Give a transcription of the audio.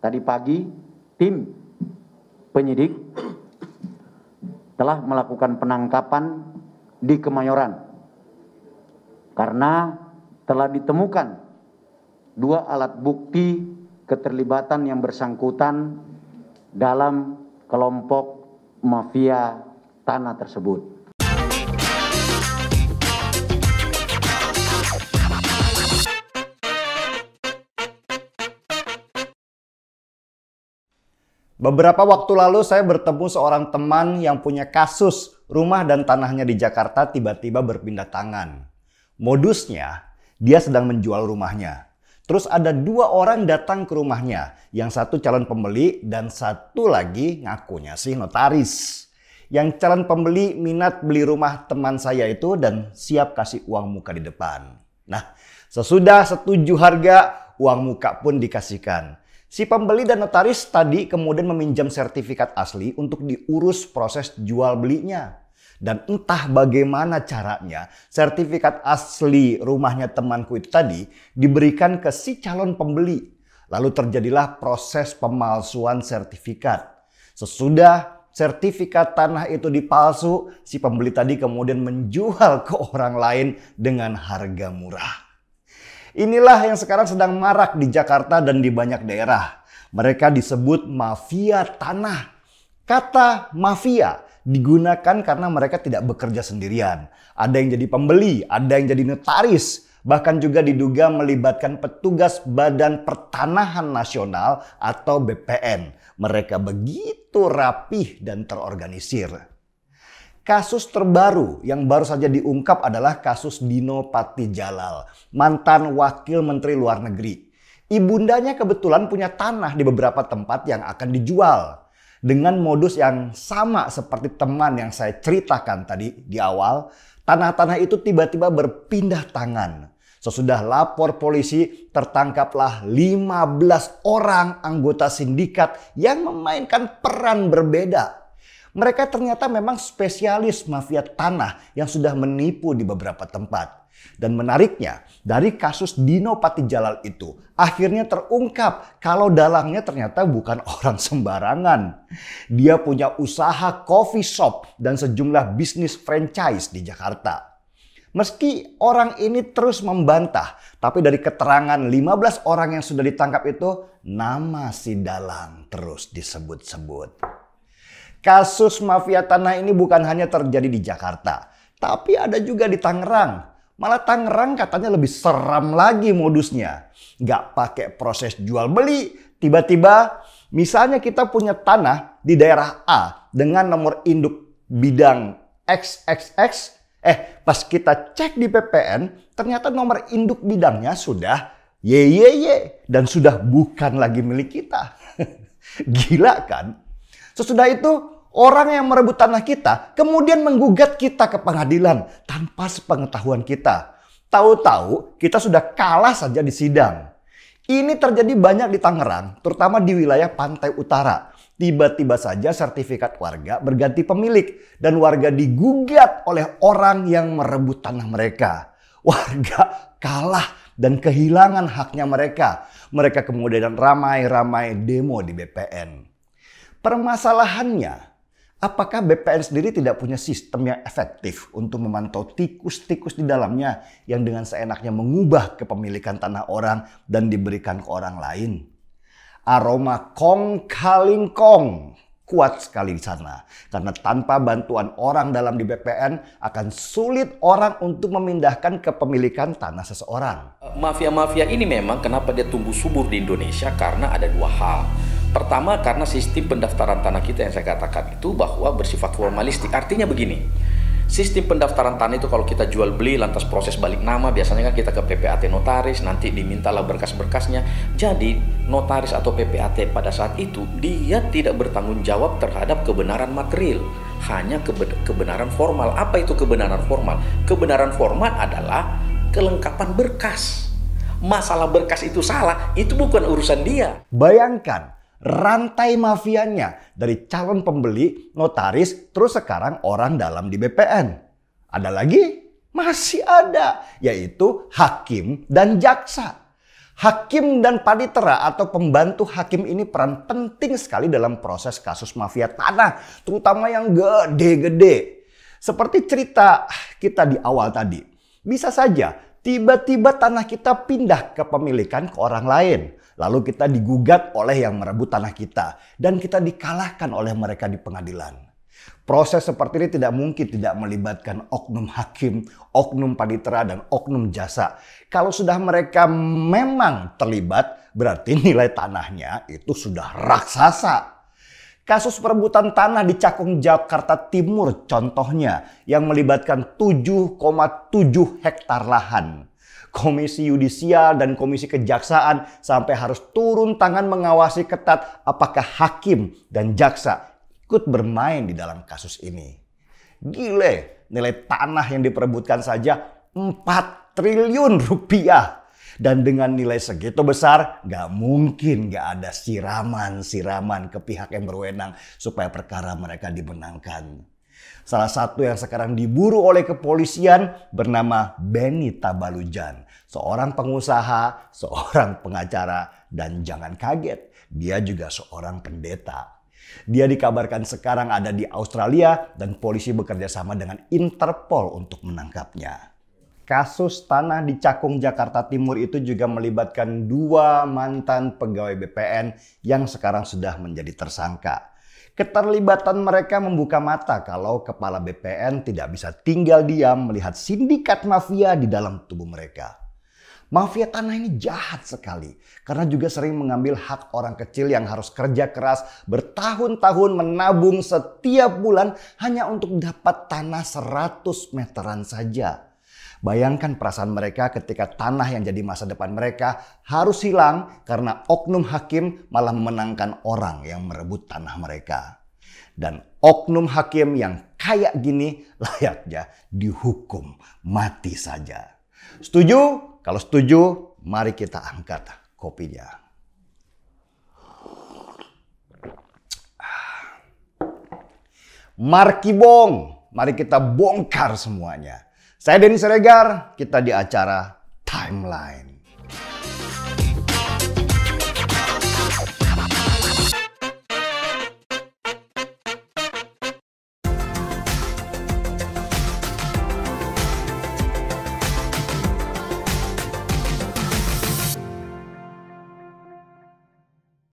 tadi pagi tim penyidik telah melakukan penangkapan di Kemayoran karena telah ditemukan 2 alat bukti keterlibatan yang bersangkutan dalam kelompok mafia tanah tersebut. Beberapa waktu lalu saya bertemu seorang teman yang punya kasus rumah dan tanahnya di Jakarta tiba-tiba berpindah tangan. Modusnya, dia sedang menjual rumahnya. Terus ada 2 orang datang ke rumahnya. Yang satu calon pembeli dan satu lagi ngakunya sih notaris. Yang calon pembeli minat beli rumah teman saya itu dan siap kasih uang muka di depan. Nah, sesudah setuju harga, uang muka pun dikasihkan. Si pembeli dan notaris tadi kemudian meminjam sertifikat asli untuk diurus proses jual belinya. Dan entah bagaimana caranya, sertifikat asli rumahnya temanku itu tadi diberikan ke si calon pembeli. Lalu terjadilah proses pemalsuan sertifikat. Sesudah sertifikat tanah itu dipalsu, si pembeli tadi kemudian menjual ke orang lain dengan harga murah. Inilah yang sekarang sedang marak di Jakarta dan di banyak daerah. Mereka disebut mafia tanah. Kata mafia digunakan karena mereka tidak bekerja sendirian. Ada yang jadi pembeli, ada yang jadi notaris. Bahkan juga diduga melibatkan petugas Badan Pertanahan Nasional atau BPN. Mereka begitu rapih dan terorganisir. Kasus terbaru yang baru saja diungkap adalah kasus Dino Patijalal, mantan Wakil Menteri Luar Negeri. Ibundanya kebetulan punya tanah di beberapa tempat yang akan dijual. Dengan modus yang sama seperti teman yang saya ceritakan tadi di awal, tanah-tanah itu tiba-tiba berpindah tangan. Sesudah lapor polisi, tertangkaplah 15 orang anggota sindikat yang memainkan peran berbeda. Mereka ternyata memang spesialis mafia tanah yang sudah menipu di beberapa tempat. Dan menariknya, dari kasus Dino Patijalal itu akhirnya terungkap kalau dalangnya ternyata bukan orang sembarangan. Dia punya usaha coffee shop dan sejumlah bisnis franchise di Jakarta. Meski orang ini terus membantah, tapi dari keterangan 15 orang yang sudah ditangkap itu, nama si dalang terus disebut-sebut. Kasus mafia tanah ini bukan hanya terjadi di Jakarta, tapi ada juga di Tangerang. Malah Tangerang katanya lebih seram lagi modusnya. Nggak pakai proses jual beli, tiba-tiba misalnya kita punya tanah di daerah A dengan nomor induk bidang XXX, pas kita cek di PPN, ternyata nomor induk bidangnya sudah YYY dan sudah bukan lagi milik kita. Gila kan? Sesudah itu, orang yang merebut tanah kita kemudian menggugat kita ke pengadilan tanpa sepengetahuan kita. Tahu-tahu kita sudah kalah saja di sidang. Ini terjadi banyak di Tangerang, terutama di wilayah pantai utara. Tiba-tiba saja sertifikat warga berganti pemilik dan warga digugat oleh orang yang merebut tanah mereka. Warga kalah dan kehilangan haknya mereka. Mereka kemudian ramai-ramai demo di BPN. Permasalahannya, apakah BPN sendiri tidak punya sistem yang efektif untuk memantau tikus-tikus di dalamnya yang dengan seenaknya mengubah kepemilikan tanah orang dan diberikan ke orang lain? Aroma kong kaling kong kuat sekali di sana. Karena tanpa bantuan orang dalam di BPN akan sulit orang untuk memindahkan kepemilikan tanah seseorang. Mafia-mafia ini memang kenapa dia tumbuh subur di Indonesia karena ada 2 hal. Pertama, karena sistem pendaftaran tanah kita yang saya katakan itu bahwa bersifat formalistik. Artinya begini, sistem pendaftaran tanah itu kalau kita jual beli lantas proses balik nama, biasanya kan kita ke PPAT notaris, nanti dimintalah berkas-berkasnya. Jadi notaris atau PPAT pada saat itu dia tidak bertanggung jawab terhadap kebenaran material, hanya kebenaran formal. Apa itu kebenaran formal? Kebenaran formal adalah kelengkapan berkas. Masalah berkas itu salah, itu bukan urusan dia. Bayangkan rantai mafianya dari calon pembeli, notaris, terus sekarang orang dalam di BPN. Ada lagi? Masih ada, yaitu hakim dan jaksa. Hakim dan panitera atau pembantu hakim ini peran penting sekali dalam proses kasus mafia tanah, terutama yang gede-gede. Seperti cerita kita di awal tadi, bisa saja tiba-tiba tanah kita pindah kepemilikan ke orang lain. Lalu kita digugat oleh yang merebut tanah kita dan kita dikalahkan oleh mereka di pengadilan. Proses seperti ini tidak mungkin tidak melibatkan oknum hakim, oknum panitera, dan oknum jasa. Kalau sudah mereka memang terlibat, berarti nilai tanahnya itu sudah raksasa. Kasus perebutan tanah di Cakung, Jakarta Timur contohnya yang melibatkan 7,7 hektar lahan. Komisi Yudisial dan Komisi Kejaksaan sampai harus turun tangan mengawasi ketat apakah hakim dan jaksa ikut bermain di dalam kasus ini. Gile, nilai tanah yang diperebutkan saja 4 triliun rupiah. Dan dengan nilai segitu besar, gak mungkin gak ada siraman-siraman ke pihak yang berwenang supaya perkara mereka dimenangkan. Salah satu yang sekarang diburu oleh kepolisian bernama Benny Tabalujan. Seorang pengusaha, seorang pengacara, dan jangan kaget, dia juga seorang pendeta. Dia dikabarkan sekarang ada di Australia dan polisi bekerja sama dengan Interpol untuk menangkapnya. Kasus tanah di Cakung, Jakarta Timur itu juga melibatkan 2 mantan pegawai BPN yang sekarang sudah menjadi tersangka. Keterlibatan mereka membuka mata kalau kepala BPN tidak bisa tinggal diam melihat sindikat mafia di dalam tubuh mereka. Mafia tanah ini jahat sekali karena juga sering mengambil hak orang kecil yang harus kerja keras bertahun-tahun menabung setiap bulan hanya untuk dapat tanah 100 meteran saja. Bayangkan perasaan mereka ketika tanah yang jadi masa depan mereka harus hilang karena oknum hakim malah memenangkan orang yang merebut tanah mereka. Dan oknum hakim yang kayak gini layaknya dihukum mati saja. Setuju? Kalau setuju, mari kita angkat kopinya. Markibong, mari kita bongkar semuanya. Saya Denny Siregar, kita di acara Timeline.